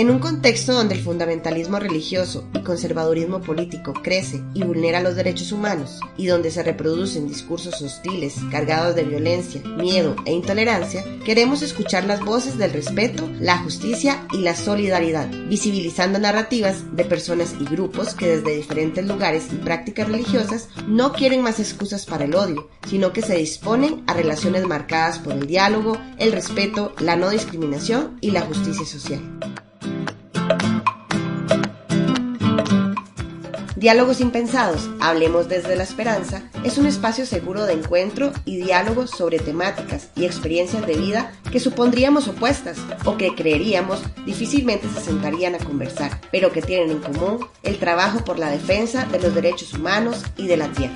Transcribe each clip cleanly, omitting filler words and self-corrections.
En un contexto donde el fundamentalismo religioso y conservadurismo político crece y vulnera los derechos humanos, y donde se reproducen discursos hostiles, cargados de violencia, miedo e intolerancia, queremos escuchar las voces del respeto, la justicia y la solidaridad, visibilizando narrativas de personas y grupos que desde diferentes lugares y prácticas religiosas no quieren más excusas para el odio, sino que se disponen a relaciones marcadas por el diálogo, el respeto, la no discriminación y la justicia social. Diálogos Impensados, Hablemos desde la Esperanza, es un espacio seguro de encuentro y diálogos sobre temáticas y experiencias de vida que supondríamos opuestas o que creeríamos difícilmente se sentarían a conversar, pero que tienen en común el trabajo por la defensa de los derechos humanos y de la tierra.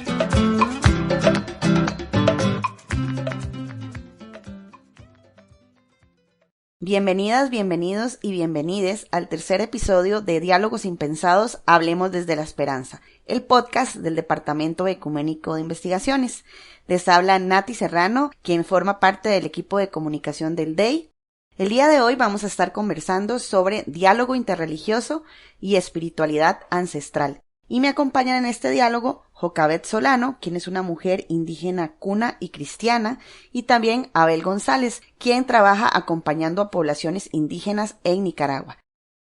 Bienvenidas, bienvenidos y bienvenides al tercer episodio de Diálogos Impensados, Hablemos desde la Esperanza, el podcast del Departamento Ecuménico de Investigaciones. Les habla Nati Serrano, quien forma parte del equipo de comunicación del DEI. El día de hoy vamos a estar conversando sobre diálogo interreligioso y espiritualidad ancestral. Y me acompañan en este diálogo Jocabet Solano, quien es una mujer indígena cuna y cristiana, y también Abel González, quien trabaja acompañando a poblaciones indígenas en Nicaragua.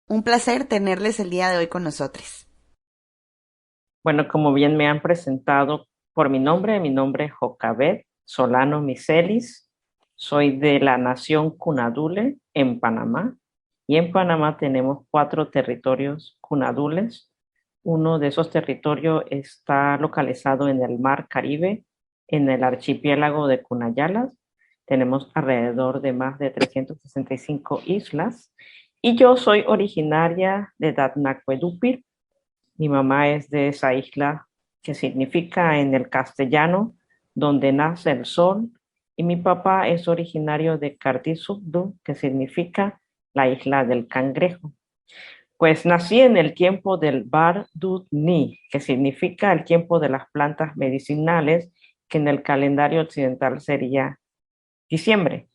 Un placer tenerles el día de hoy con nosotros. Bueno, como bien me han presentado por mi nombre es Jocabet Solano Miselis. Soy de la nación Cunadule en Panamá, y en Panamá tenemos 4 territorios cunadules. Uno de esos territorios está localizado en el Mar Caribe, en el archipiélago de Cunayalas. Tenemos alrededor de más de 365 islas. Y yo soy originaria de Datnacuedupir. Mi mamá es de esa isla que significa en el castellano donde nace el sol. Y mi papá es originario de Cartizugdu, que significa la isla del cangrejo. Pues nací en el tiempo del Bar Dut Ni, que significa el tiempo de las plantas medicinales, que en el calendario occidental sería diciembre.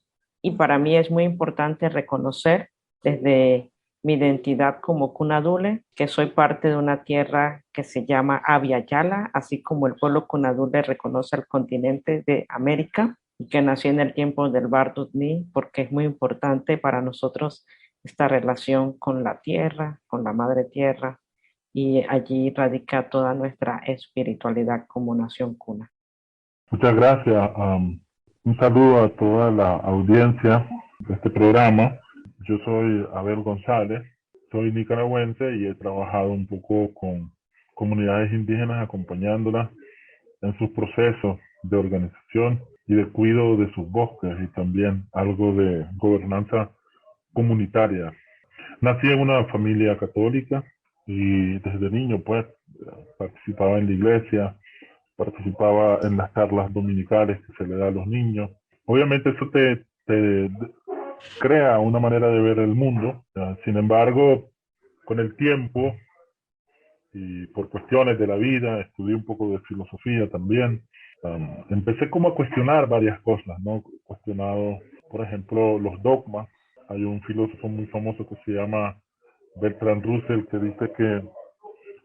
Y para mí es muy importante reconocer desde mi identidad como Cunadule que soy parte de una tierra que se llama Abya Yala, así como el pueblo Cunadule reconoce el continente de América, y que nací en el tiempo del Bar Dut Ni porque es muy importante para nosotros esta relación con la tierra, con la madre tierra, y allí radica toda nuestra espiritualidad como nación cuna. Muchas gracias. Un saludo a toda la audiencia de este programa. Yo soy Abel González, soy nicaragüense y he trabajado un poco con comunidades indígenas acompañándolas en sus procesos de organización y de cuidado de sus bosques y también algo de gobernanza comunitaria. Nací en una familia católica y desde niño pues participaba en la iglesia, participaba en las charlas dominicales que se le da a los niños. Obviamente eso te crea una manera de ver el mundo. Sin embargo, con el tiempo y por cuestiones de la vida, estudié un poco de filosofía también. Empecé como a cuestionar varias cosas, ¿no? Cuestionado, por ejemplo, los dogmas. Hay un filósofo muy famoso que se llama Bertrand Russell que dice que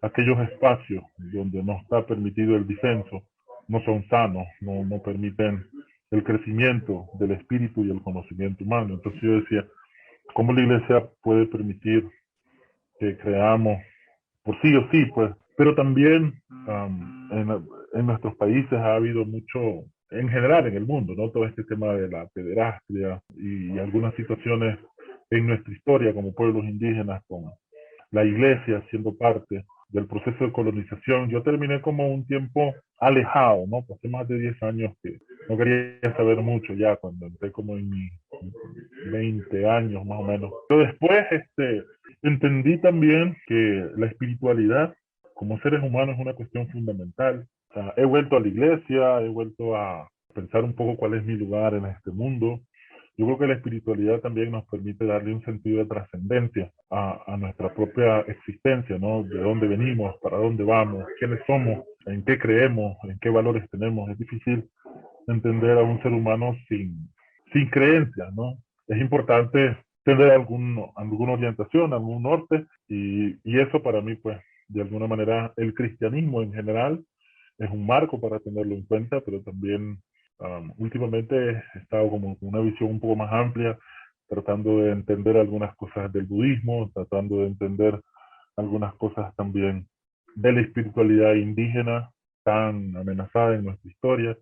aquellos espacios donde no está permitido el disenso no son sanos, no permiten el crecimiento del espíritu y el conocimiento humano. Entonces yo decía, ¿cómo la iglesia puede permitir que creamos por sí o sí? Pues, pero también en nuestros países ha habido mucho, en general en el mundo, ¿no? Todo este tema de la pederastia y algunas situaciones en nuestra historia como pueblos indígenas, con la iglesia siendo parte del proceso de colonización. Yo terminé como un tiempo alejado, ¿no? Pasé más de 10 años que no quería saber mucho ya, cuando entré como en mis 20 años más o menos. Pero después entendí también que la espiritualidad como seres humanos es una cuestión fundamental. O sea, he vuelto a la iglesia, he vuelto a pensar un poco cuál es mi lugar en este mundo. Yo creo que la espiritualidad también nos permite darle un sentido de trascendencia a nuestra propia existencia, ¿no? De dónde venimos, para dónde vamos, quiénes somos, en qué creemos, en qué valores tenemos. Es difícil entender a un ser humano sin creencias, ¿no? Es importante tener alguna orientación, algún norte, y eso para mí, pues, de alguna manera, el cristianismo en general es un marco para tenerlo en cuenta, pero también últimamente he estado como con una visión un poco más amplia, tratando de entender algunas cosas del budismo, tratando de entender algunas cosas también de la espiritualidad indígena tan amenazada en nuestra historia.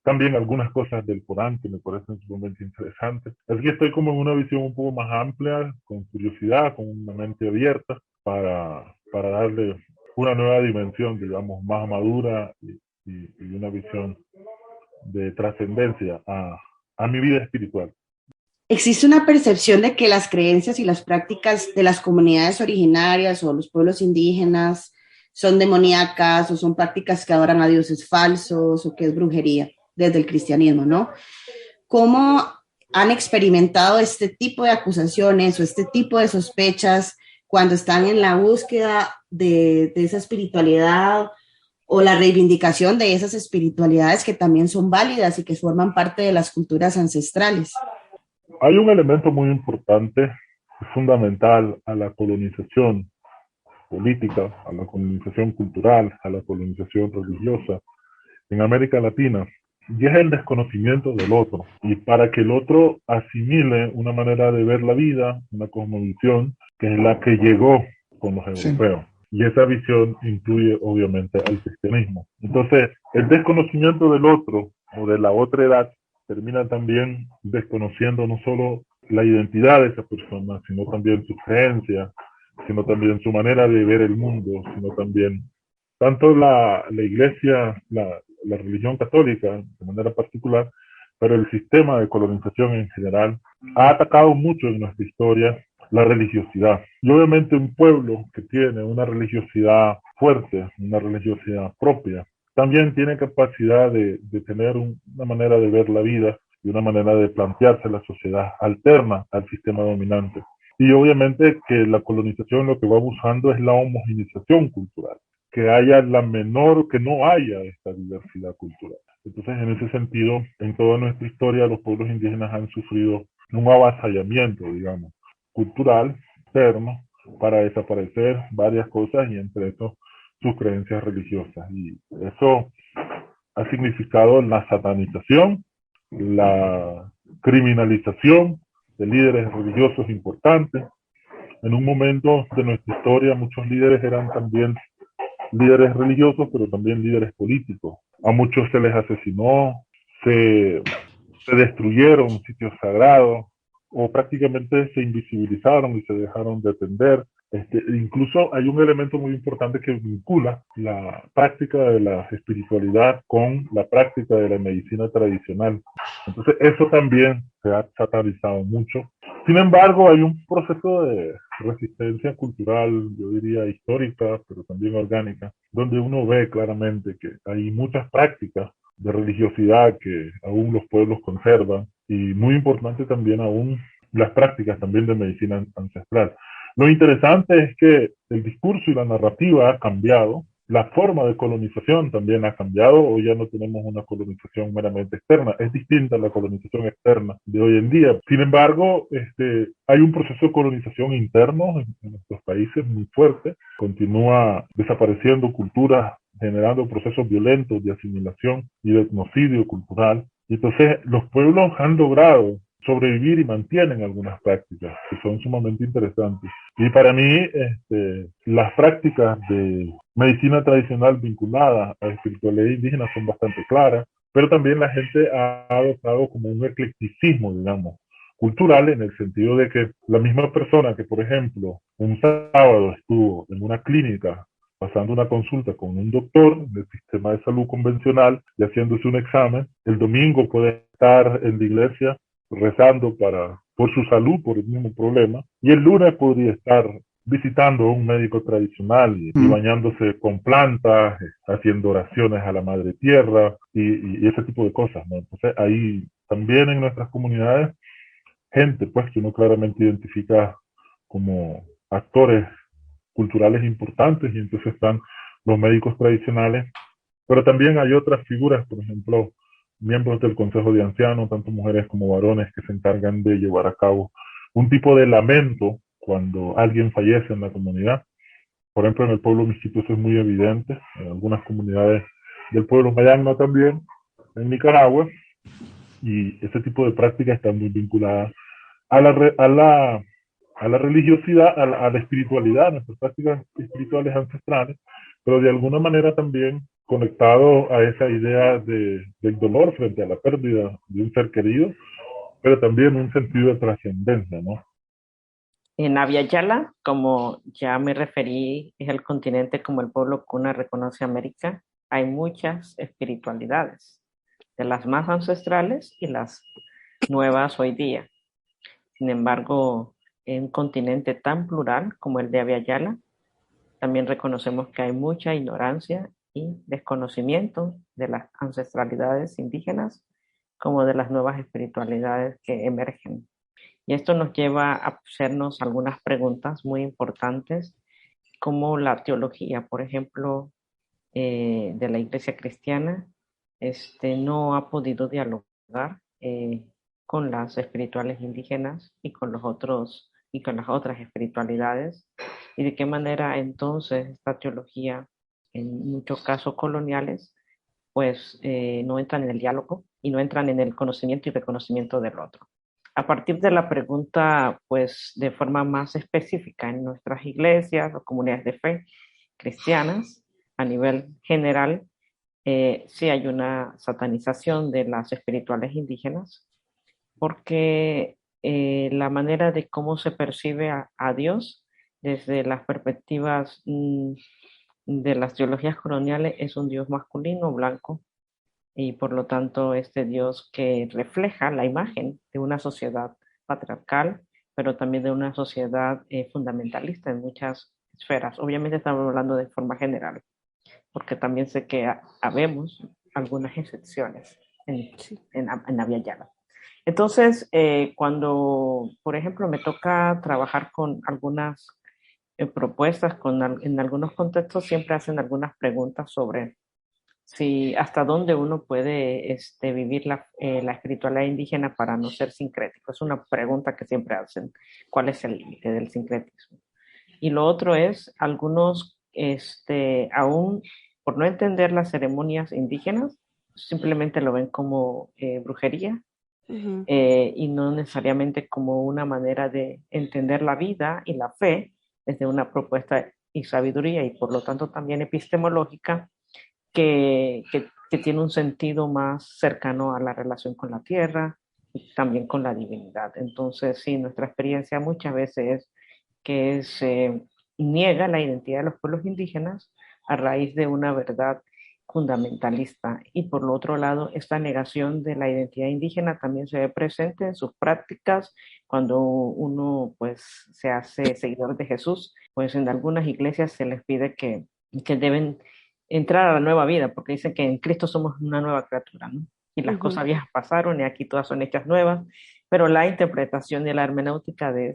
También algunas cosas del Corán que me parecen sumamente interesantes. Así que estoy como en una visión un poco más amplia, con curiosidad, con una mente abierta, para darle una nueva dimensión, digamos, más madura y una visión de trascendencia a mi vida espiritual. Existe una percepción de que las creencias y las prácticas de las comunidades originarias o los pueblos indígenas son demoníacas o son prácticas que adoran a dioses falsos o que es brujería desde el cristianismo, ¿no? ¿Cómo han experimentado este tipo de acusaciones o este tipo de sospechas cuando están en la búsqueda de esa espiritualidad o la reivindicación de esas espiritualidades que también son válidas y que forman parte de las culturas ancestrales? Hay un elemento muy importante, fundamental a la colonización política, a la colonización cultural, a la colonización religiosa en América Latina, y es el desconocimiento del otro. Y para que el otro asimile una manera de ver la vida, una cosmovisión, que es la que llegó con los europeos. Sí. Y esa visión incluye obviamente al cristianismo. Entonces, el desconocimiento del otro o de la otra edad termina también desconociendo no solo la identidad de esa persona, sino también su creencia, sino también su manera de ver el mundo, sino también tanto la iglesia, la religión católica de manera particular, pero el sistema de colonización en general ha atacado mucho en nuestra historia la religiosidad. Y obviamente un pueblo que tiene una religiosidad fuerte, una religiosidad propia, también tiene capacidad de tener una manera de ver la vida y una manera de plantearse la sociedad alterna al sistema dominante. Y obviamente que la colonización lo que va buscando es la homogeneización cultural, que haya que no haya esta diversidad cultural. Entonces, en ese sentido, en toda nuestra historia, los pueblos indígenas han sufrido un avasallamiento, digamos, cultural, externo, para desaparecer varias cosas y entre eso sus creencias religiosas. Y eso ha significado la satanización, la criminalización de líderes religiosos importantes. En un momento de nuestra historia, muchos líderes eran también líderes religiosos, pero también líderes políticos. A muchos se les asesinó, se destruyeron sitios sagrados, o prácticamente se invisibilizaron y se dejaron de atender. Incluso hay un elemento muy importante que vincula la práctica de la espiritualidad con la práctica de la medicina tradicional. Entonces eso también se ha satanizado mucho. Sin embargo, hay un proceso de resistencia cultural, yo diría histórica, pero también orgánica, donde uno ve claramente que hay muchas prácticas de religiosidad que aún los pueblos conservan, y muy importante también aún las prácticas también de medicina ancestral. Lo interesante es que el discurso y la narrativa ha cambiado, la forma de colonización también ha cambiado. Hoy ya no tenemos una colonización meramente externa, es distinta a la colonización externa de hoy en día. Sin embargo, hay un proceso de colonización interno en nuestros países muy fuerte, continúa desapareciendo culturas, generando procesos violentos de asimilación y de etnocidio cultural. Y entonces los pueblos han logrado sobrevivir y mantienen algunas prácticas que son sumamente interesantes. Y para mí, las prácticas de medicina tradicional vinculadas a espiritualidad indígena son bastante claras, pero también la gente ha adoptado como un eclecticismo, digamos, cultural, en el sentido de que la misma persona que, por ejemplo, un sábado estuvo en una clínica pasando una consulta con un doctor del sistema de salud convencional y haciéndose un examen, el domingo puede estar en la iglesia rezando por su salud, por el mismo problema, y el lunes podría estar visitando a un médico tradicional y bañándose con plantas, haciendo oraciones a la madre tierra y ese tipo de cosas, ¿no? Entonces ahí también en nuestras comunidades, gente pues que uno claramente identifica como actores culturales importantes, y entonces están los médicos tradicionales, pero también hay otras figuras, por ejemplo, miembros del Consejo de Ancianos, tanto mujeres como varones, que se encargan de llevar a cabo un tipo de lamento cuando alguien fallece en la comunidad. Por ejemplo, en el pueblo Miskito eso es muy evidente, en algunas comunidades del pueblo Mayagno también, en Nicaragua, y ese tipo de prácticas están muy vinculadas a la religiosidad, a la espiritualidad, a nuestras prácticas espirituales ancestrales, pero de alguna manera también conectado a esa idea del dolor frente a la pérdida de un ser querido, pero también un sentido de trascendencia, ¿no? En Abya Yala, como ya me referí, es el continente como el pueblo cuna reconoce América. Hay muchas espiritualidades, de las más ancestrales y las nuevas hoy día. Sin embargo, en un continente tan plural como el de Abya Yala, también reconocemos que hay mucha ignorancia y desconocimiento de las ancestralidades indígenas como de las nuevas espiritualidades que emergen. Y esto nos lleva a hacernos algunas preguntas muy importantes, como la teología, por ejemplo, de la Iglesia cristiana, no ha podido dialogar con las espirituales indígenas y con los otros y con las otras espiritualidades, y de qué manera entonces esta teología, en muchos casos coloniales, pues no entran en el diálogo y no entran en el conocimiento y reconocimiento del otro. A partir de la pregunta, pues de forma más específica en nuestras iglesias o comunidades de fe cristianas, a nivel general, sí hay una satanización de las espirituales indígenas, porque la manera de cómo se percibe a Dios desde las perspectivas de las teologías coloniales es un Dios masculino, blanco, y por lo tanto este Dios que refleja la imagen de una sociedad patriarcal, pero también de una sociedad fundamentalista en muchas esferas. Obviamente estamos hablando de forma general, porque también sé que habemos algunas excepciones en Abya Yala. Entonces, cuando, por ejemplo, me toca trabajar con algunas propuestas, en algunos contextos siempre hacen algunas preguntas sobre si hasta dónde uno puede vivir la espiritualidad indígena para no ser sincrético. Es una pregunta que siempre hacen. ¿Cuál es el límite del sincretismo? Y lo otro es, algunos, aún por no entender las ceremonias indígenas, simplemente lo ven como brujería, y no necesariamente como una manera de entender la vida y la fe desde una propuesta y sabiduría, y por lo tanto también epistemológica, que tiene un sentido más cercano a la relación con la tierra y también con la divinidad. Entonces, sí, nuestra experiencia muchas veces es que se niega la identidad de los pueblos indígenas a raíz de una verdad fundamentalista, y por lo otro lado esta negación de la identidad indígena también se ve presente en sus prácticas cuando uno pues se hace seguidor de Jesús. Pues en algunas iglesias se les pide que deben entrar a la nueva vida, porque dicen que en Cristo somos una nueva criatura, ¿no? Y las cosas viejas pasaron y aquí todas son hechas nuevas. Pero la interpretación y la hermenéutica de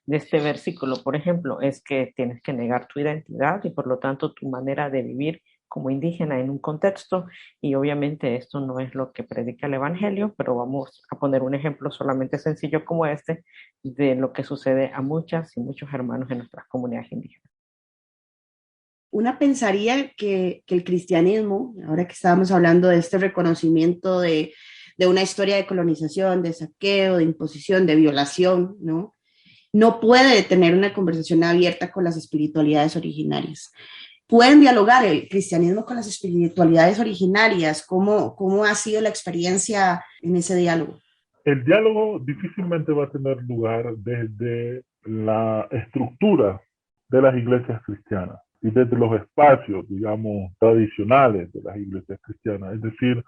este versículo, por ejemplo, es que tienes que negar tu identidad y por lo tanto tu manera de vivir como indígena en un contexto, y obviamente esto no es lo que predica el Evangelio, pero vamos a poner un ejemplo solamente sencillo como este de lo que sucede a muchas y muchos hermanos en nuestras comunidades indígenas. Una pensaría que el cristianismo, ahora que estábamos hablando de este reconocimiento de una historia de colonización, de saqueo, de imposición, de violación, ¿no? No puede tener una conversación abierta con las espiritualidades originarias. ¿Pueden dialogar el cristianismo con las espiritualidades originarias? ¿Cómo ha sido la experiencia en ese diálogo? El diálogo difícilmente va a tener lugar desde la estructura de las iglesias cristianas y desde los espacios, digamos, tradicionales de las iglesias cristianas, es decir,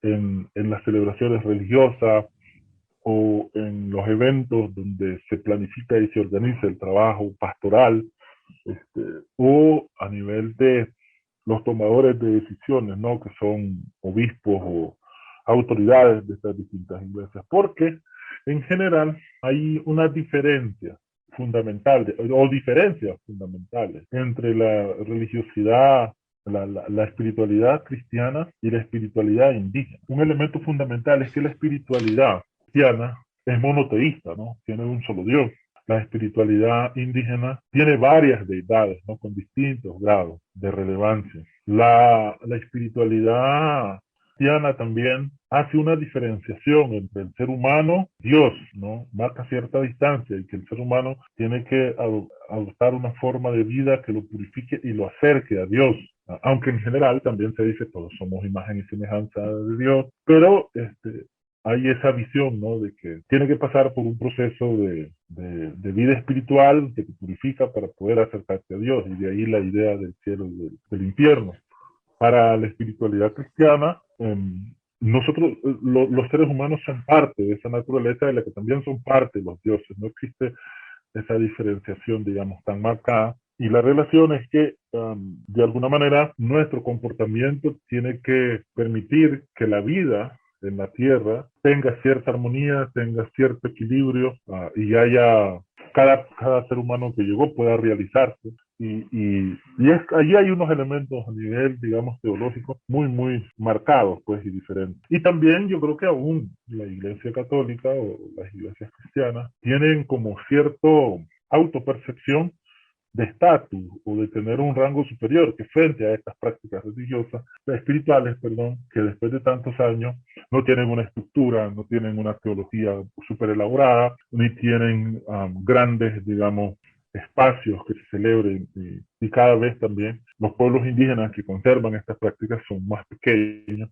en las celebraciones religiosas o en los eventos donde se planifica y se organiza el trabajo pastoral, o a nivel de los tomadores de decisiones, ¿no? Que son obispos o autoridades de estas distintas iglesias, porque en general hay una diferencia fundamental o diferencias fundamentales entre la religiosidad, la espiritualidad cristiana y la espiritualidad indígena. Un elemento fundamental es que la espiritualidad cristiana es monoteísta, ¿no? Tiene un solo Dios. La espiritualidad indígena tiene varias deidades, ¿no? Con distintos grados de relevancia. La espiritualidad cristiana también hace una diferenciación entre el ser humano y Dios, ¿no? Marca cierta distancia y que el ser humano tiene que adoptar una forma de vida que lo purifique y lo acerque a Dios. Aunque en general también se dice todos somos imagen y semejanza de Dios, pero hay esa visión, ¿no? De que tiene que pasar por un proceso de vida espiritual que te purifica para poder acercarte a Dios, y de ahí la idea del cielo y del infierno. Para la espiritualidad cristiana, nosotros, los seres humanos son parte de esa naturaleza de la que también son parte los dioses. No existe esa diferenciación, digamos, tan marcada. Y la relación es que, de alguna manera, nuestro comportamiento tiene que permitir que la vida en la Tierra tenga cierta armonía, tenga cierto equilibrio, y haya cada ser humano que llegó pueda realizarse. Allí hay unos elementos a nivel, digamos, teológico muy marcados, pues, y diferentes. Y también yo creo que aún la Iglesia Católica o las iglesias cristianas tienen como cierto autopercepción de estatus o de tener un rango superior que frente a estas prácticas religiosas, espirituales, perdón, que después de tantos años no tienen una estructura, no tienen una teología súper elaborada, ni tienen grandes, digamos, espacios que se celebren, y cada vez también los pueblos indígenas que conservan estas prácticas son más pequeños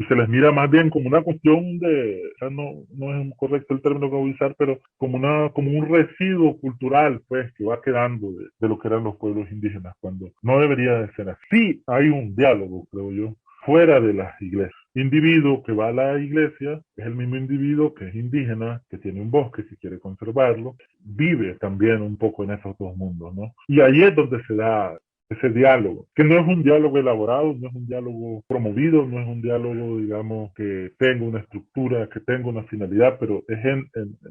y se les mira más bien como una cuestión de, no es correcto el término que voy a usar, pero como un residuo cultural, pues, que va quedando de lo que eran los pueblos indígenas, cuando no debería de ser así. Sí hay un diálogo, creo yo, fuera de las iglesias. Individuo que va a la iglesia es el mismo individuo que es indígena, que tiene un bosque, si quiere conservarlo, vive también un poco en esos dos mundos, ¿no? Y ahí es donde se da ese diálogo, que no es un diálogo elaborado, no es un diálogo promovido, no es un diálogo, digamos, que tenga una estructura, que tenga una finalidad, pero es en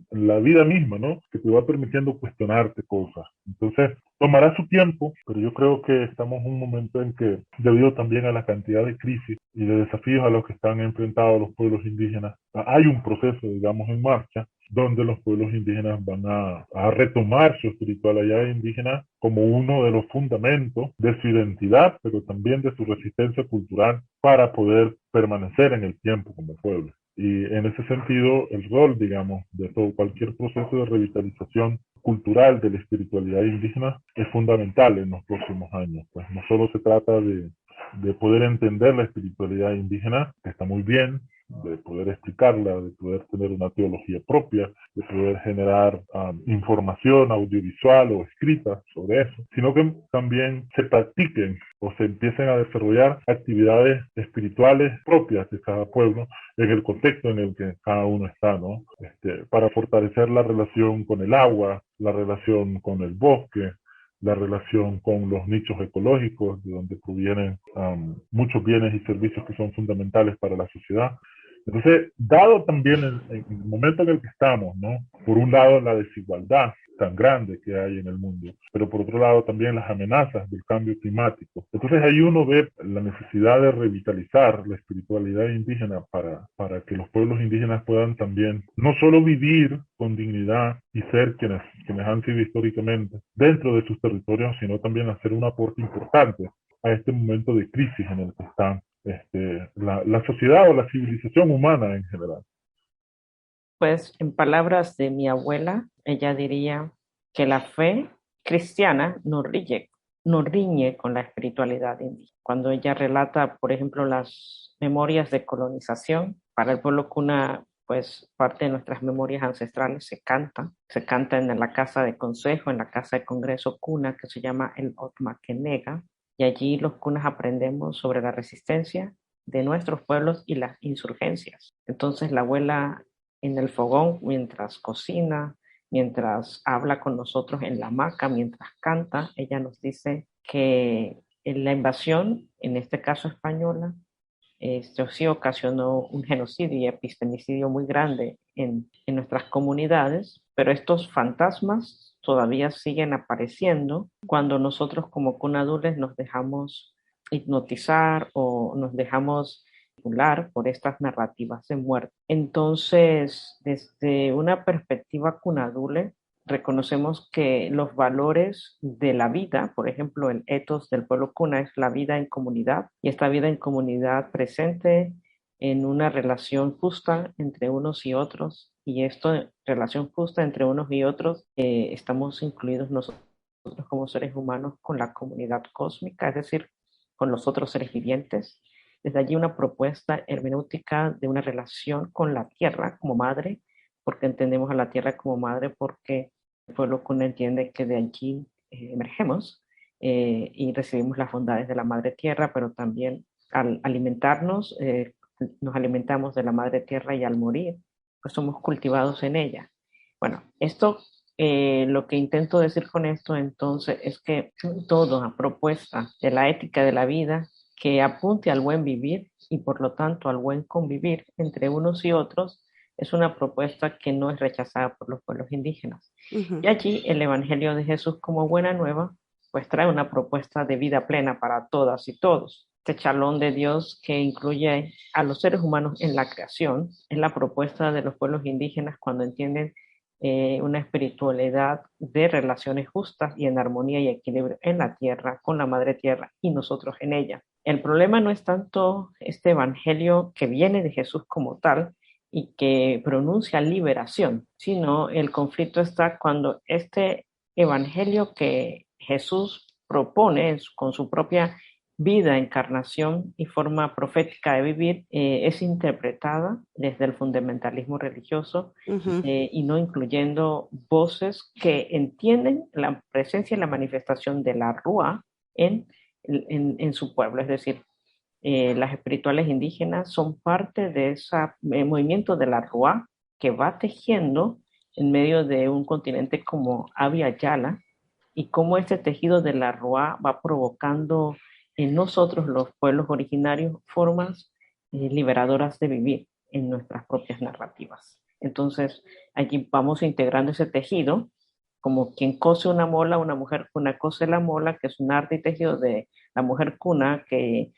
la vida misma, ¿no? Que te va permitiendo cuestionarte cosas. Entonces, tomará su tiempo, pero yo creo que estamos en un momento en que, debido también a la cantidad de crisis y de desafíos a los que están enfrentados los pueblos indígenas, hay un proceso, digamos, en marcha, donde los pueblos indígenas van a retomar su espiritualidad indígena como uno de los fundamentos de su identidad, pero también de su resistencia cultural para poder permanecer en el tiempo como pueblo. Y en ese sentido, el rol, digamos, de todo cualquier proceso de revitalización cultural de la espiritualidad indígena es fundamental en los próximos años. Pues no solo se trata de poder entender la espiritualidad indígena, que está muy bien, de poder explicarla, de poder tener una teología propia, de poder generar información audiovisual o escrita sobre eso, sino que también se practiquen o se empiecen a desarrollar actividades espirituales propias de cada pueblo en el contexto en el que cada uno está, ¿no? Para fortalecer la relación con el agua, la relación con el bosque, la relación con los nichos ecológicos, de donde provienen muchos bienes y servicios que son fundamentales para la sociedad. Entonces, dado también en el momento en el que estamos, ¿no? Por un lado, la desigualdad tan grande que hay en el mundo, pero por otro lado también las amenazas del cambio climático. Entonces ahí uno ve la necesidad de revitalizar la espiritualidad indígena para que los pueblos indígenas puedan también no solo vivir con dignidad y ser quienes han sido históricamente dentro de sus territorios, sino también hacer un aporte importante a este momento de crisis en el que están la sociedad o la civilización humana en general. Pues en palabras de mi abuela, ella diría que la fe cristiana no riñe con la espiritualidad indígena. Cuando ella relata, por ejemplo, las memorias de colonización, para el pueblo cuna, pues parte de nuestras memorias ancestrales se canta en la casa de consejo, en la casa de congreso cuna, que se llama el Otmaquenega, y allí los cunas aprendemos sobre la resistencia de nuestros pueblos y las insurgencias. Entonces la abuela en el fogón, mientras cocina, mientras habla con nosotros en la hamaca, mientras canta, ella nos dice que la invasión, en este caso española, sí ocasionó un genocidio y epistemicidio muy grande en nuestras comunidades, pero estos fantasmas todavía siguen apareciendo cuando nosotros como cunadules nos dejamos hipnotizar o nos dejamos por estas narrativas de muerte. Entonces, desde una perspectiva cunadule, reconocemos que los valores de la vida, por ejemplo, el ethos del pueblo cuna es la vida en comunidad, y esta vida en comunidad presente en una relación justa entre unos y otros, y esto, relación justa entre unos y otros, estamos incluidos nosotros como seres humanos con la comunidad cósmica, es decir, con los otros seres vivientes. Desde allí una propuesta hermenéutica de una relación con la tierra como madre, porque entendemos a la tierra como madre, porque el pueblo cuna entiende que de allí emergemos y recibimos las bondades de la madre tierra, pero también al alimentarnos, nos alimentamos de la madre tierra, y al morir, pues somos cultivados en ella. Bueno, esto, lo que intento decir con esto entonces es que toda propuesta de la ética de la vida que apunte al buen vivir y por lo tanto al buen convivir entre unos y otros es una propuesta que no es rechazada por los pueblos indígenas. Ujú. Y allí el Evangelio de Jesús como buena nueva pues trae una propuesta de vida plena para todas y todos. Este chalón de Dios que incluye a los seres humanos en la creación es la propuesta de los pueblos indígenas cuando entienden una espiritualidad de relaciones justas y en armonía y equilibrio en la tierra, con la madre tierra y nosotros en ella. El problema no es tanto este evangelio que viene de Jesús como tal y que pronuncia liberación, sino el conflicto está cuando este evangelio que Jesús propone con su propia vida, encarnación y forma profética de vivir es interpretada desde el fundamentalismo religioso y no incluyendo voces que entienden la presencia y la manifestación de la Rúa en su pueblo. Es decir, las espirituales indígenas son parte de ese movimiento de la Rúa que va tejiendo en medio de un continente como Abya Yala, y cómo este tejido de la Rúa va provocando en nosotros, los pueblos originarios, formas liberadoras de vivir en nuestras propias narrativas. Entonces, allí vamos integrando ese tejido, como quien cose una mola, una mujer cuna cose la mola, que es un arte y tejido de la mujer cuna que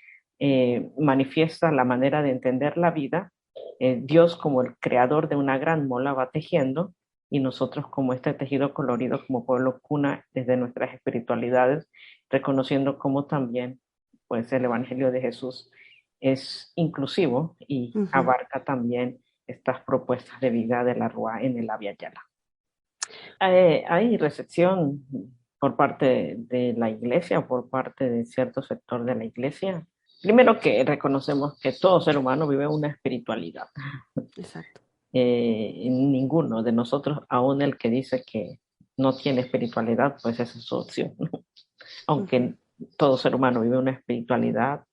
manifiesta la manera de entender la vida. Dios, como el creador de una gran mola, va tejiendo, y nosotros como este tejido colorido como pueblo cuna desde nuestras espiritualidades, reconociendo cómo también pues el Evangelio de Jesús es inclusivo y abarca también estas propuestas de vida de la Rúa en el Abya Yala. Hay recepción por parte de la iglesia, por parte de cierto sector de la iglesia. Primero que reconocemos que todo ser humano vive una espiritualidad. Exacto. Ninguno de nosotros, aún el que dice que no tiene espiritualidad, pues esa es su opción, ¿no? Aunque todo ser humano vive una espiritualidad,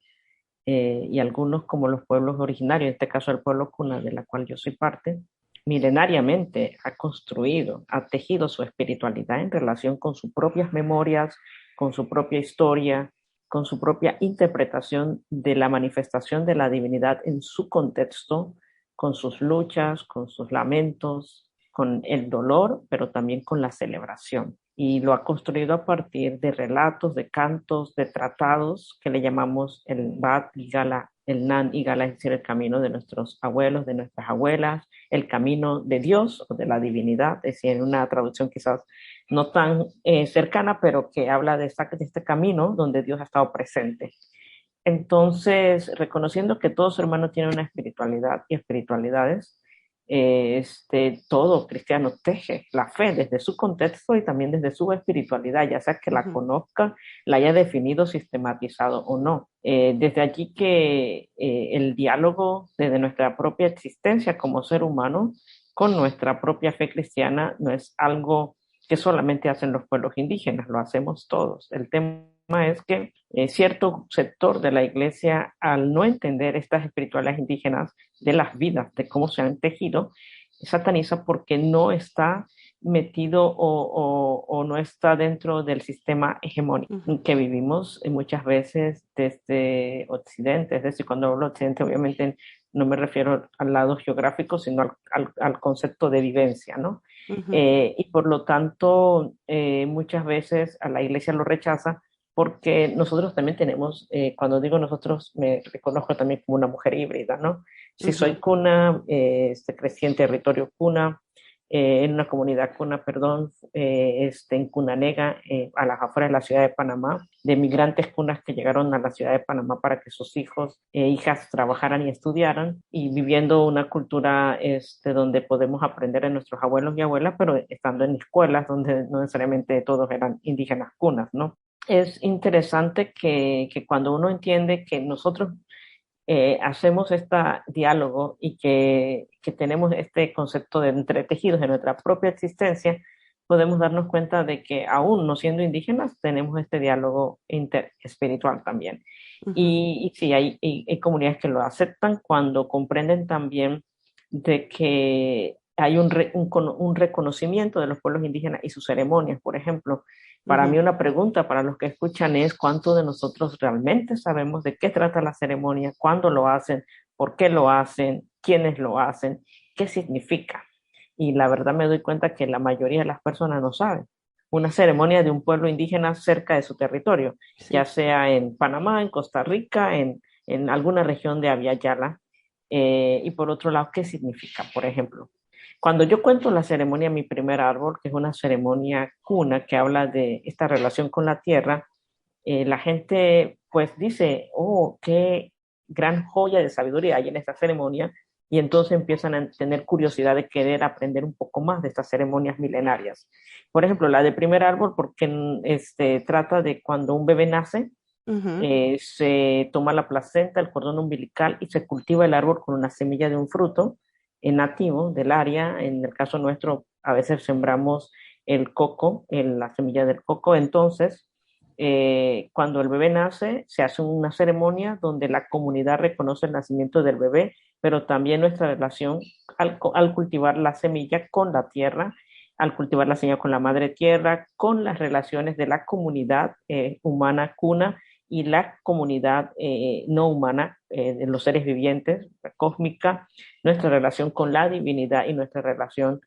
y algunos, como los pueblos originarios, en este caso el pueblo cuna, de la cual yo soy parte, milenariamente ha construido, ha tejido su espiritualidad en relación con sus propias memorias, con su propia historia, con su propia interpretación de la manifestación de la divinidad en su contexto, con sus luchas, con sus lamentos, con el dolor, pero también con la celebración. Y lo ha construido a partir de relatos, de cantos, de tratados que le llamamos el Bat y Gala, el Nan y Gala, es decir, el camino de nuestros abuelos, de nuestras abuelas, el camino de Dios o de la divinidad, es decir, en una traducción quizás no tan cercana, pero que habla de este camino donde Dios ha estado presente. Entonces, reconociendo que todo ser humano tiene una espiritualidad y espiritualidades, todo cristiano teje la fe desde su contexto y también desde su espiritualidad, ya sea que la conozca, la haya definido, sistematizado o no. Desde allí que el diálogo desde nuestra propia existencia como ser humano con nuestra propia fe cristiana no es algo que solamente hacen los pueblos indígenas, lo hacemos todos. El tema es que cierto sector de la iglesia, al no entender estas espiritualidades indígenas de las vidas, de cómo se han tejido, sataniza porque no está metido o no está dentro del sistema hegemónico que vivimos muchas veces desde Occidente. Es decir, cuando hablo de Occidente, obviamente no me refiero al lado geográfico, sino al concepto de vivencia, ¿no? Y por lo tanto, muchas veces a la iglesia lo rechaza porque nosotros también tenemos, cuando digo nosotros, me reconozco también como una mujer híbrida, ¿no? Si soy cuna, crecí en territorio cuna, en una comunidad cuna, perdón, en Cunanega, a las afueras de la ciudad de Panamá, de migrantes cunas que llegaron a la ciudad de Panamá para que sus hijos e hijas trabajaran y estudiaran, y viviendo una cultura donde podemos aprender de nuestros abuelos y abuelas, pero estando en escuelas donde no necesariamente todos eran indígenas cunas, ¿no? Es interesante que cuando uno entiende que nosotros hacemos este diálogo y que tenemos este concepto de entretejidos en nuestra propia existencia, podemos darnos cuenta de que aún no siendo indígenas, tenemos este diálogo interespiritual también. Y sí, hay comunidades que lo aceptan cuando comprenden también de que hay un reconocimiento de los pueblos indígenas y sus ceremonias. Por ejemplo, para mí una pregunta para los que escuchan es ¿cuánto de nosotros realmente sabemos de qué trata la ceremonia, cuándo lo hacen, por qué lo hacen, quiénes lo hacen, qué significa? Y la verdad me doy cuenta que la mayoría de las personas no saben. Una ceremonia de un pueblo indígena cerca de su territorio, ya sea en Panamá, en Costa Rica, en alguna región de Abya Yala. Y por otro lado, ¿qué significa? Por ejemplo, cuando yo cuento la ceremonia Mi Primer Árbol, que es una ceremonia cuna que habla de esta relación con la tierra, la gente pues dice, oh, qué gran joya de sabiduría hay en esta ceremonia, y entonces empiezan a tener curiosidad de querer aprender un poco más de estas ceremonias milenarias. Por ejemplo, la de Primer Árbol, porque trata de cuando un bebé nace, se toma la placenta, el cordón umbilical y se cultiva el árbol con una semilla de un fruto nativo del área. En el caso nuestro, a veces sembramos el coco, la semilla del coco. Entonces, cuando el bebé nace, se hace una ceremonia donde la comunidad reconoce el nacimiento del bebé, pero también nuestra relación al cultivar la semilla con la tierra, al cultivar la semilla con la madre tierra, con las relaciones de la comunidad humana cuna y la comunidad no humana, de los seres vivientes, cósmica, nuestra relación con la divinidad y nuestra relación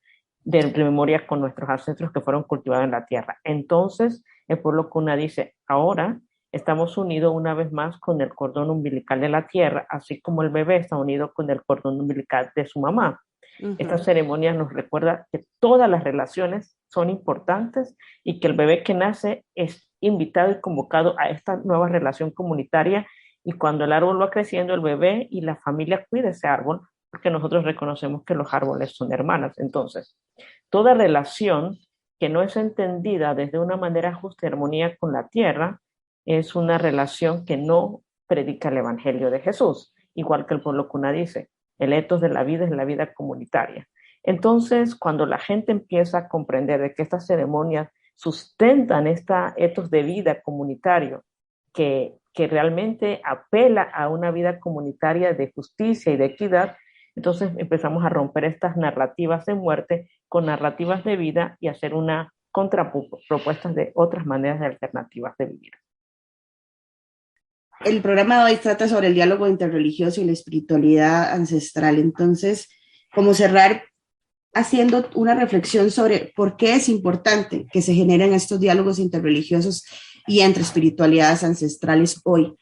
de memoria con nuestros ancestros que fueron cultivados en la tierra. Entonces, el pueblo cuna dice, ahora estamos unidos una vez más con el cordón umbilical de la tierra, así como el bebé está unido con el cordón umbilical de su mamá. Esta ceremonia nos recuerda que todas las relaciones son importantes y que el bebé que nace es invitado y convocado a esta nueva relación comunitaria, y cuando el árbol va creciendo, el bebé y la familia cuida ese árbol, porque nosotros reconocemos que los árboles son hermanas. Entonces, toda relación que no es entendida desde una manera justa y armonía con la tierra es una relación que no predica el evangelio de Jesús, igual que el pueblo cuna dice, el etos de la vida es la vida comunitaria. Entonces, cuando la gente empieza a comprender de que estas ceremonias sustentan esta etos de vida comunitario, que realmente apela a una vida comunitaria de justicia y de equidad, entonces empezamos a romper estas narrativas de muerte con narrativas de vida y hacer una contrapropuesta de otras maneras de alternativas de vivir. El programa de hoy trata sobre el diálogo interreligioso y la espiritualidad ancestral. Entonces, como cerrar haciendo una reflexión sobre por qué es importante que se generen estos diálogos interreligiosos y entre espiritualidades ancestrales hoy.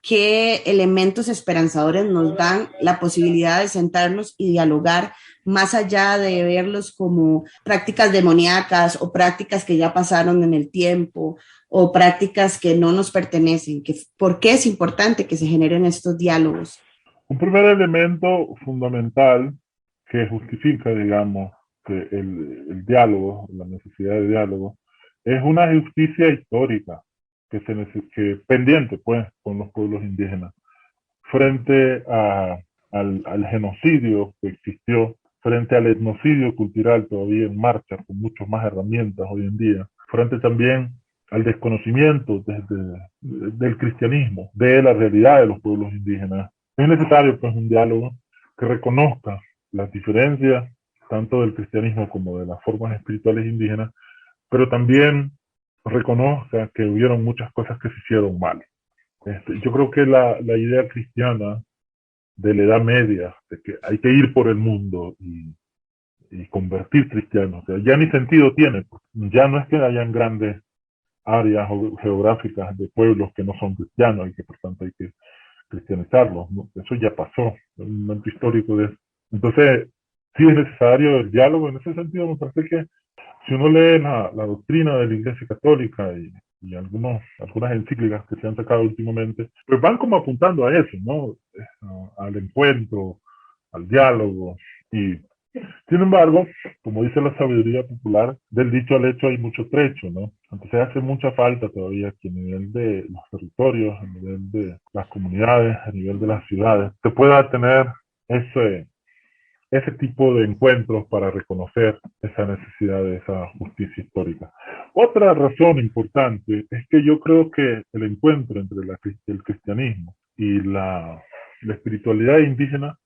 ¿Qué elementos esperanzadores nos dan la posibilidad de sentarnos y dialogar más allá de verlos como prácticas demoníacas o prácticas que ya pasaron en el tiempo o prácticas que no nos pertenecen? ¿Por qué es importante que se generen estos diálogos? Un primer elemento fundamental que justifica, digamos, que el diálogo, la necesidad de diálogo, es una justicia histórica que pendiente, pues, con los pueblos indígenas, frente al genocidio que existió, frente al etnocidio cultural todavía en marcha, con muchas más herramientas hoy en día, frente también al desconocimiento del cristianismo, de la realidad de los pueblos indígenas. Es necesario, pues, un diálogo que reconozca las diferencias tanto del cristianismo como de las formas espirituales indígenas, pero también reconozca que hubieron muchas cosas que se hicieron mal. Yo creo que la idea cristiana de la Edad Media, de que hay que ir por el mundo y convertir cristianos, o sea, ya ni sentido tiene, ya no es que hayan grandes áreas geográficas de pueblos que no son cristianos y que por tanto hay que cristianizarlos, ¿no? Eso ya pasó, es un momento histórico de eso. Entonces, sí es necesario el diálogo. En ese sentido, me parece que si uno lee la doctrina de la Iglesia Católica y algunas encíclicas que se han sacado últimamente, pues van como apuntando a eso, ¿no? Al encuentro, al diálogo. Y sin embargo, como dice la sabiduría popular, del dicho al hecho hay mucho trecho, ¿no? Entonces hace mucha falta todavía que a nivel de los territorios, a nivel de las comunidades, a nivel de las ciudades, se pueda tener ese tipo de encuentros para reconocer esa necesidad de esa justicia histórica. Otra razón importante es que yo creo que el encuentro entre el cristianismo y la espiritualidad indígena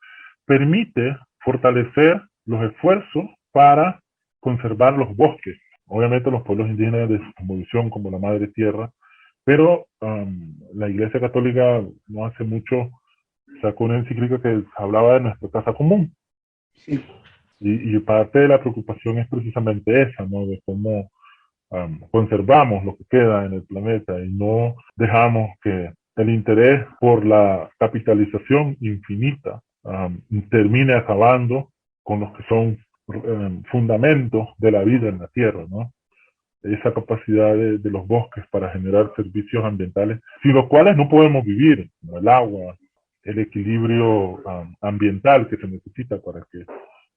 permite fortalecer los esfuerzos para conservar los bosques. Obviamente los pueblos indígenas de su condición como la madre tierra, pero la Iglesia Católica no hace mucho sacó una encíclica que hablaba de nuestra casa común. Sí. Y parte de la preocupación es precisamente esa, ¿no? De cómo conservamos lo que queda en el planeta y no dejamos que el interés por la capitalización infinita termine acabando con los que son fundamentos de la vida en la Tierra, ¿no? Esa capacidad de los bosques para generar servicios ambientales, sin los cuales no podemos vivir, como el agua, el equilibrio ambiental que se necesita para que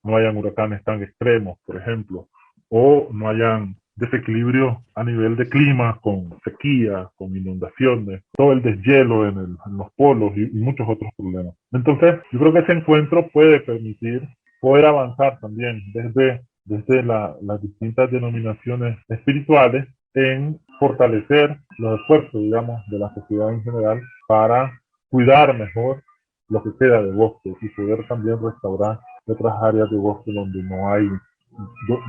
no hayan huracanes tan extremos, por ejemplo, o no hayan desequilibrios a nivel de clima, con sequía, con inundaciones, todo el deshielo en los polos y muchos otros problemas. Entonces, yo creo que ese encuentro puede permitir poder avanzar también desde las distintas denominaciones espirituales en fortalecer los esfuerzos, digamos, de la sociedad en general para cuidar mejor lo que queda de bosque y poder también restaurar otras áreas de bosque donde no hay,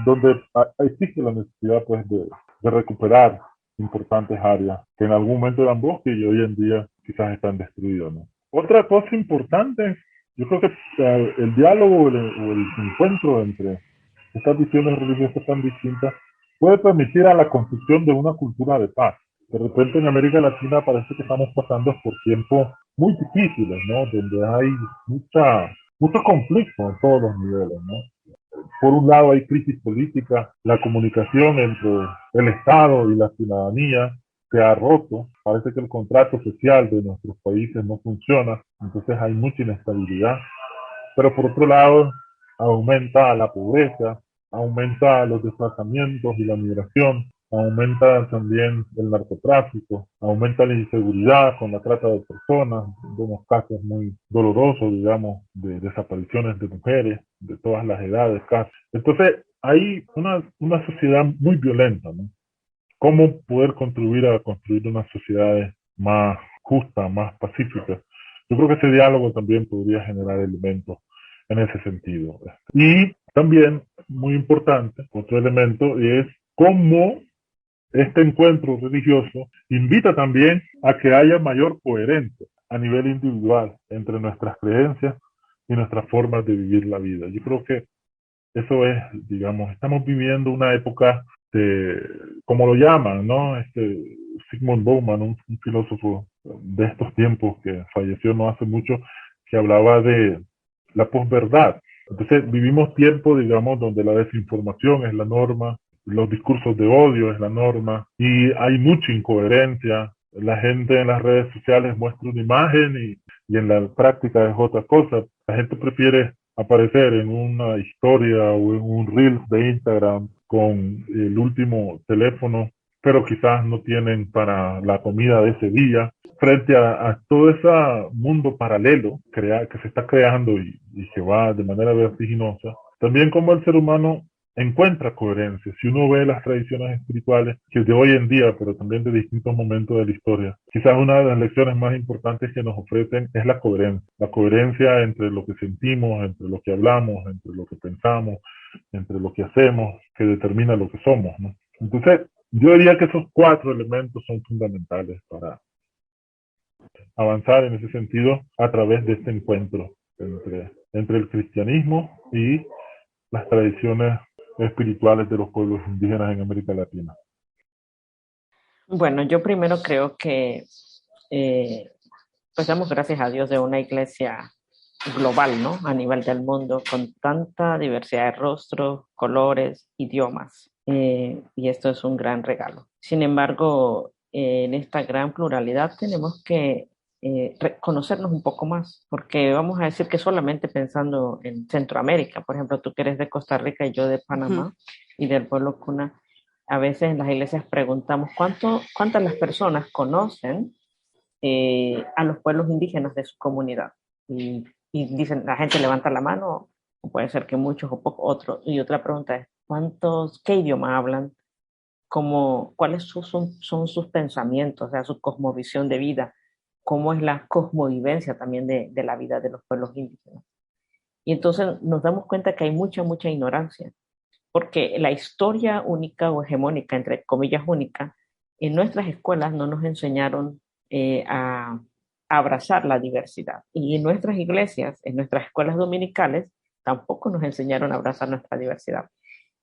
donde existe la necesidad pues de recuperar importantes áreas que en algún momento eran bosque y hoy en día quizás están destruidas, ¿no? Otra cosa importante, yo creo que el diálogo o el encuentro entre estas visiones religiosas tan distintas puede permitir a la construcción de una cultura de paz. De repente en América Latina parece que estamos pasando por tiempos muy difíciles, ¿no? Donde hay mucho conflicto en todos los niveles, ¿no? Por un lado hay crisis política, la comunicación entre el Estado y la ciudadanía se ha roto, parece que el contrato social de nuestros países no funciona, entonces hay mucha inestabilidad, pero por otro lado aumenta la pobreza, aumenta los desplazamientos y la migración, aumenta también el narcotráfico, aumenta la inseguridad con la trata de personas, vemos casos muy dolorosos, digamos, de desapariciones de mujeres de todas las edades casi. Entonces, hay una sociedad muy violenta, ¿no? ¿Cómo poder contribuir a construir unas sociedades más justas, más pacíficas? Yo creo que ese diálogo también podría generar elementos en ese sentido. Y también, muy importante, otro elemento es cómo este encuentro religioso invita también a que haya mayor coherencia a nivel individual entre nuestras creencias y nuestras formas de vivir la vida. Yo creo que eso es, digamos, estamos viviendo una época de, como lo llaman, ¿no? Sigmund Bauman, un filósofo de estos tiempos que falleció no hace mucho, que hablaba de la posverdad. Entonces vivimos tiempos, digamos, donde la desinformación es la norma, los discursos de odio es la norma y hay mucha incoherencia. La gente en las redes sociales muestra una imagen y en la práctica es otra cosa. La gente prefiere aparecer en una historia o en un reel de Instagram con el último teléfono, pero quizás no tienen para la comida de ese día, frente a todo ese mundo paralelo que se está creando y que va de manera vertiginosa. También como el ser humano encuentra coherencia. Si uno ve las tradiciones espirituales que de hoy en día, pero también de distintos momentos de la historia, quizás una de las lecciones más importantes que nos ofrecen es la coherencia. La coherencia entre lo que sentimos, entre lo que hablamos, entre lo que pensamos, entre lo que hacemos, que determina lo que somos, ¿no? Entonces, yo diría que esos 4 elementos son fundamentales para avanzar en ese sentido a través de este encuentro entre el cristianismo y las tradiciones espirituales de los pueblos indígenas en América Latina. Bueno, yo primero creo que pues damos gracias a Dios de una iglesia global, ¿no? A nivel del mundo, con tanta diversidad de rostros, colores, idiomas. Y esto es un gran regalo. Sin embargo, en esta gran pluralidad tenemos que conocernos un poco más, porque vamos a decir que solamente pensando en Centroamérica, por ejemplo, tú que eres de Costa Rica y yo de Panamá y del pueblo Cuna, a veces en las iglesias preguntamos cuántas las personas conocen a los pueblos indígenas de su comunidad. Y dicen, la gente levanta la mano, o puede ser que muchos o pocos, otros. Y otra pregunta es, ¿qué idioma hablan? ¿Cuáles son sus pensamientos, o sea, su cosmovisión de vida? ¿Cómo es la cosmovivencia también de la vida de los pueblos indígenas? Y entonces nos damos cuenta que hay mucha ignorancia, porque la historia única o hegemónica, entre comillas única, en nuestras escuelas no nos enseñaron a abrazar la diversidad. Y en nuestras iglesias, en nuestras escuelas dominicales, tampoco nos enseñaron a abrazar nuestra diversidad.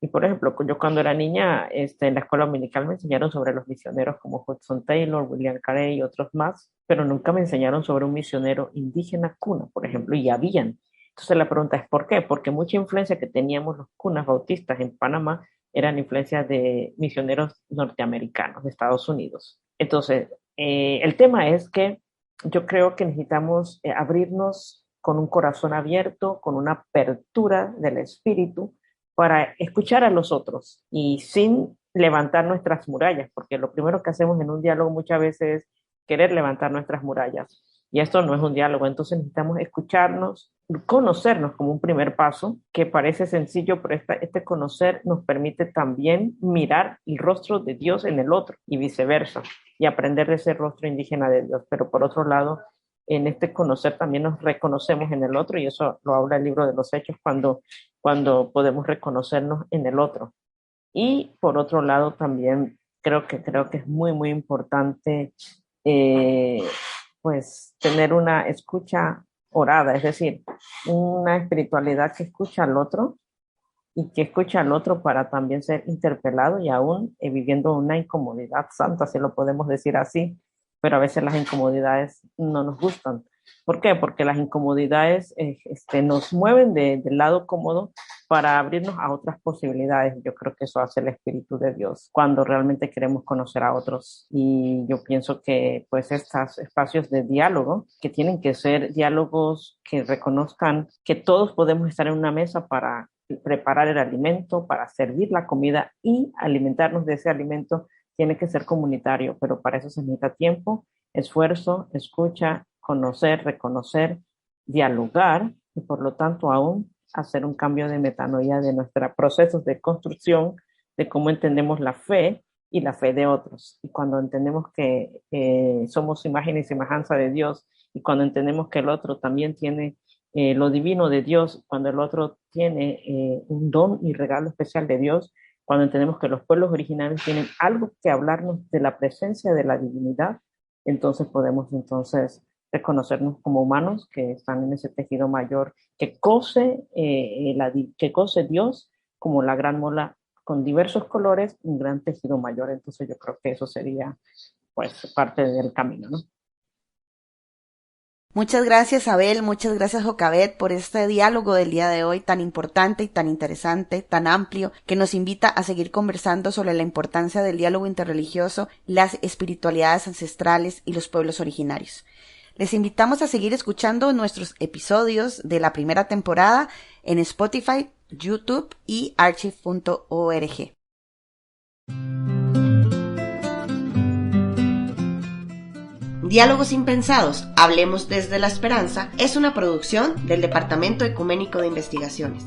Y por ejemplo, yo cuando era niña, en la escuela dominical me enseñaron sobre los misioneros como Hudson Taylor, William Carey y otros más, pero nunca me enseñaron sobre un misionero indígena cuna, por ejemplo, y habían. Entonces la pregunta es ¿por qué? Porque mucha influencia que teníamos los cunas bautistas en Panamá eran influencias de misioneros norteamericanos de Estados Unidos. Entonces, el tema es que yo creo que necesitamos abrirnos con un corazón abierto, con una apertura del espíritu para escuchar a los otros y sin levantar nuestras murallas, porque lo primero que hacemos en un diálogo muchas veces es querer levantar nuestras murallas. Y esto no es un diálogo, entonces necesitamos escucharnos, conocernos como un primer paso, que parece sencillo, pero este conocer nos permite también mirar el rostro de Dios en el otro y viceversa, y aprender de ese rostro indígena de Dios. Pero por otro lado, en este conocer también nos reconocemos en el otro, y eso lo habla el libro de los Hechos, cuando podemos reconocernos en el otro. Y por otro lado también creo que es muy importante pues tener una escucha orada, es decir, una espiritualidad que escucha al otro y que escucha al otro para también ser interpelado y aún viviendo una incomodidad santa, si lo podemos decir así, pero a veces las incomodidades no nos gustan. ¿Por qué? Porque las incomodidades nos mueven del lado cómodo para abrirnos a otras posibilidades. Yo creo que eso hace el Espíritu de Dios cuando realmente queremos conocer a otros. Y yo pienso que pues estos espacios de diálogo, que tienen que ser diálogos que reconozcan que todos podemos estar en una mesa para preparar el alimento, para servir la comida y alimentarnos de ese alimento, tiene que ser comunitario, pero para eso se necesita tiempo, esfuerzo, escucha, conocer, reconocer, dialogar y por lo tanto aún hacer un cambio de metanoia de nuestros procesos de construcción, de cómo entendemos la fe y la fe de otros. Y cuando entendemos que somos imagen y semejanza de Dios y cuando entendemos que el otro también tiene lo divino de Dios, cuando el otro tiene un don y regalo especial de Dios, cuando entendemos que los pueblos originarios tienen algo que hablarnos de la presencia de la divinidad, entonces podemos reconocernos como humanos que están en ese tejido mayor que cose Dios como la gran mola con diversos colores, un gran tejido mayor. Entonces yo creo que eso sería pues parte del camino, ¿no? Muchas gracias, Abel, muchas gracias, Jocabet, por este diálogo del día de hoy tan importante y tan interesante, tan amplio, que nos invita a seguir conversando sobre la importancia del diálogo interreligioso, las espiritualidades ancestrales y los pueblos originarios. Les invitamos a seguir escuchando nuestros episodios de la primera temporada en Spotify, YouTube y archive.org. Diálogos Impensados, Hablemos desde la Esperanza, es una producción del Departamento Ecuménico de Investigaciones.